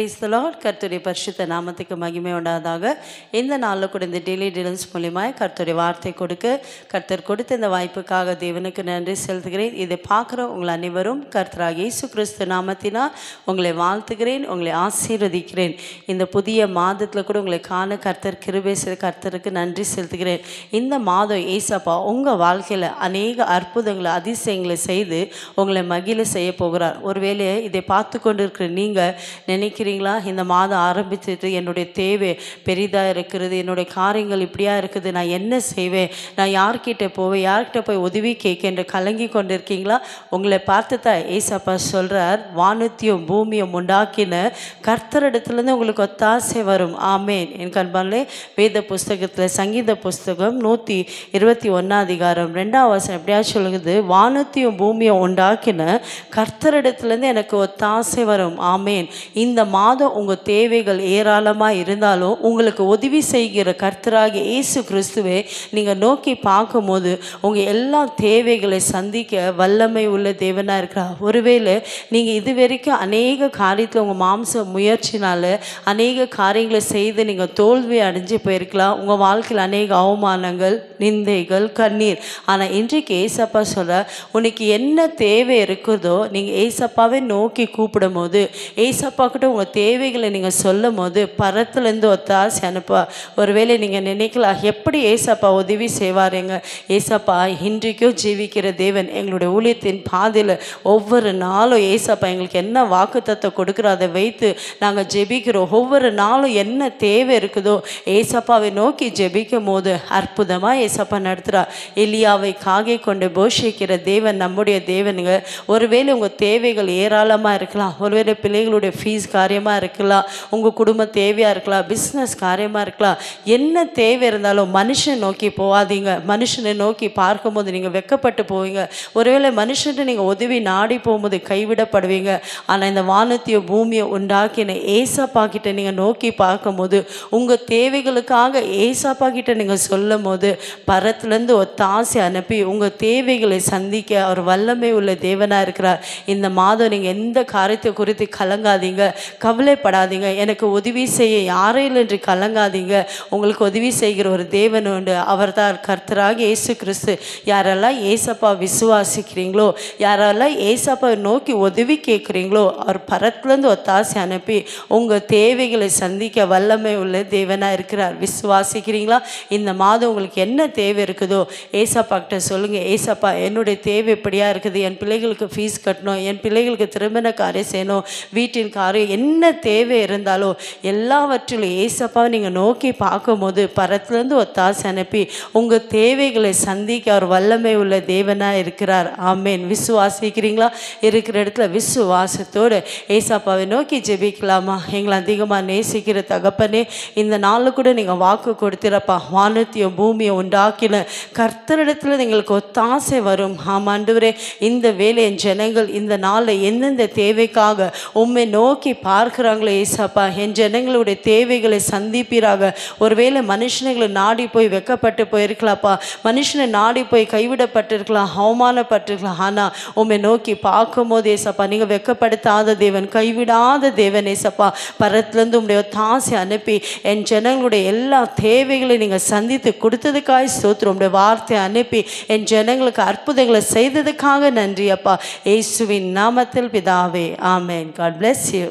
Praise the Lord. கர்த்தருடைய பரிசுத்த நாமத்துக்கு மகிமை உண்டாதாக. இந்த நாளில் கூட இந்த டெய்லி டீலன்ஸ் மூலியமாக கர்த்தருடைய வார்த்தை கொடுக்க கர்த்தர் கொடுத்த இந்த வாய்ப்புக்காக தேவனுக்கு நன்றி செலுத்துகிறேன். இதை பார்க்குற உங்கள் அனைவரும் கர்த்தராகிய இயேசு கிறிஸ்து நாமத்தினால் உங்களை வாழ்த்துகிறேன், உங்களை ஆசீர்வதிக்கிறேன். இந்த புதிய மாதத்தில் கூட உங்களை காண கர்த்தர் கிருபை செய்த கர்த்தருக்கு நன்றி செலுத்துகிறேன். இந்த மாதம் ஏசப்பா உங்கள் வாழ்க்கையில் அநேக அற்புதங்களை அதிசயங்களை செய்து உங்களை மகிழ செய்ய போகிறார். ஒருவேளை இதை பார்த்து கொண்டு இருக்கிற நீங்கள் நினைக்கிறீங்களா, இந்த மாதம் ஆரம்பிச்சுட்டு என்னுடைய தேவை பெரிதாக இருக்கிறது, என்னுடைய காரியங்கள் இப்படியா இருக்குது, நான் என்ன செய்வேன், நான் யார்கிட்ட போவேன், யார்கிட்ட போய் உதவி கேட்க என்று கலங்கி கொண்டு இருக்கீங்களா? உங்களை பார்த்து தான் ஏசப்பா சொல்கிறார், வானத்தையும் பூமியும் உண்டாக்கின கர்த்தரிடத்துலேருந்து உங்களுக்கு ஒத்தாசை வரும். ஆமேன். என் கண்பாலே வேத புஸ்தகத்தில் சங்கீத புஸ்தகம் 121 அதிகாரம் 2வது வசனம் எப்படியா சொல்லுது, வானத்தையும் பூமியும் உண்டாக்கின கர்த்தரிடத்துலேருந்து எனக்கு ஒத்தாசை வரும். ஆமேன். இந்த மாதம் உங்கள் தேவைகள் ஏராளமாக இருந்தாலும் உங்களுக்கு உதவி செய்கிற கர்த்தராகிய இயேசு கிறிஸ்துவை நீங்கள் நோக்கி பார்க்கும்போது உங்கள் எல்லா தேவைகளை சந்திக்க வல்லமை உள்ள தேவனாக இருக்கிறார். ஒருவேளை நீங்கள் இது வரைக்கும் அநேக காரியத்தில் உங்கள் மாம்ச முயற்சினால் அநேக காரியங்களை செய்து நீங்கள் தோல்வி அடைஞ்சு போயிருக்கலாம். உங்கள் வாழ்க்கையில் அநேக அவமானங்கள், நிந்தைகள், கண்ணீர். ஆனால் இன்றைக்கு ஏசப்பா சொல்கிறார், உனக்கு என்ன தேவை இருக்குதோ நீங்கள் ஏசப்பாவை நோக்கி கூப்பிடும் போது, ஏசப்பா கிட்ட உங்கள் தேவைகளை நீங்கள் சொல்லும் போது பரத்துலேருந்து ஒத்தாசை அனுப்பா. ஒருவேளை நீங்கள் நினைக்கலாம், எப்படி ஏசப்பா உதவி செய்வாருங்க? ஏசப்பா இன்றைக்கும் ஜீவிக்கிற தேவன். எங்களுடைய ஊழியத்தின் பாதையில் ஒவ்வொரு நாளும் ஏசப்பா எங்களுக்கு என்ன வாக்குத்தத்தை கொடுக்குறோ அதை வைத்து நாங்கள் ஜெபிக்கிறோம். ஒவ்வொரு நாளும் என்ன தேவை இருக்குதோ ஏசப்பாவை நோக்கி ஜெபிக்கும் போது அற்புதமாக ஏசப்பா நடத்துகிறா. எலியாவை காகை கொண்டு போஷிக்கிற தேவன் நம்முடைய தேவனுங்க. ஒருவேளை உங்கள் தேவைகள் ஏராளமாக இருக்கலாம். ஒருவேளை பிள்ளைகளுடைய ஃபீஸ் காரியமாக இருக்கலாம், உங்கள் குடும்ப தேவையாக இருக்கலாம், பிஸ்னஸ் காரியமாக இருக்கலாம். என்ன தேவை இருந்தாலும் மனுஷனை நோக்கி போகாதீங்க. மனுஷனை நோக்கி பார்க்கும்போது நீங்கள் வெட்கப்பட்டு போவீங்க. ஒருவேளை மனுஷன்ட்டு நீங்கள் உதவி நாடி போகும்போது கைவிடப்படுவீங்க. ஆனால் இந்த வானத்தையும் பூமியை உண்டாக்கின ஏசப்பா கிட்ட நீங்கள் நோக்கி பார்க்கும்போது உங்கள் தேவைகளுக்காக ஏசப்பா கிட்ட நீங்கள் சொல்லும் போது பரத்துலேருந்து ஒத்தாசை அனுப்பி உங்கள் தேவைகளை சந்திக்க அவர் வல்லமை உள்ள தேவனாக இருக்கிறார். இந்த மாதம் நீங்கள் எந்த காரியத்தை குறித்து கலங்காதீங்க, கவலைப்படாதீங்க. எனக்கு உதவி செய்ய யாரையில் என்று கலங்காதீங்க. உங்களுக்கு உதவி செய்கிற ஒரு தேவன் உண்டு. அவர் தான் கர்த்தராகிய இயேசு கிறிஸ்து. யாரெல்லாம் ஏசப்பா விசுவாசிக்கிறீங்களோ, யாரெல்லாம் ஏசப்பா நோக்கி உதவி கேட்குறீங்களோ அவர் பரத்துலேருந்து ஒத்தாசை அனுப்பி உங்கள் தேவைகளை சந்திக்க வல்லமை உள்ள தேவனாக இருக்கிறார். விசுவாசிக்கிறீங்களா? இந்த மாதம் உங்களுக்கு என்ன தேவை இருக்குதோ ஏசப்பா கிட்ட சொல்லுங்கள். ஏசப்பா என்னுடைய தேவை இப்படியா இருக்குது, என் பிள்ளைகளுக்கு ஃபீஸ் கட்டணும், என் பிள்ளைகளுக்கு திருமண காரியம் செய்யணும், வீட்டின் காரியம், என்ன தேவை இருந்தாலும் எல்லாவற்றிலும் ஏசப்பாவை நீங்கள் நோக்கி பார்க்கும்போது பரத்துலேருந்து ஒத்தாசை அனுப்பி உங்கள் தேவைகளை சந்திக்க அவர் வல்லமை உள்ள தேவனாக இருக்கிறார். ஆமேன். விசுவாசிக்கிறீங்களா? இருக்கிற இடத்துல விசுவாசத்தோடு ஏசப்பாவை நோக்கி ஜெபிக்கலாமா? எங்களை அதிகமாக நேசிக்கிற தகப்பனே, இந்த நாளில் கூட நீங்கள் வாக்கு கொடுத்திரப்பா, வானத்தையும் பூமியை உண்டாக்கின கர்த்தரிடத்தில் எங்களுக்கு ஒத்தாசை வரும். ஆமாண்டவரே, இந்த வேலை என் ஜனங்கள் இந்த நாளில் எந்தெந்த தேவைக்காக உம்மை நோக்கி பார்க்குறாங்களோ ஏசப்பா, என் ஜனங்களுடைய தேவைகளை சந்திப்பீராக. ஒருவேளை மனுஷனுங்களை நாடி போய் வெக்கப்பட்டு போயிருக்கலாப்பா, மனுஷனை நாடி போய் கைவிடப்பட்டிருக்கலாம், அவமானப்பட்டிருக்கலாம். ஆனால் உம்மை நோக்கி பார்க்கும்போது ஏசப்பா நீங்கள் வெக்கப்படுத்தாத தேவன், கைவிடாத தேவன் ஏசப்பா. பரத்துலேருந்து உம்முடைய தாசை அனுப்பி என் ஜனங்களுடைய எல்லா தேவைகளையும் நீங்கள் சந்தித்து கொடுத்ததுக்காக ஸ்தோத்திரம். உம்முடைய வார்த்தை அனுப்பி என் ஜனங்களுக்கு அற்புதங்களை செய்ததுக்காக நன்றி அப்பா. இயேசுவின் நாமத்தில் பிதாவே, ஆமென். God bless you.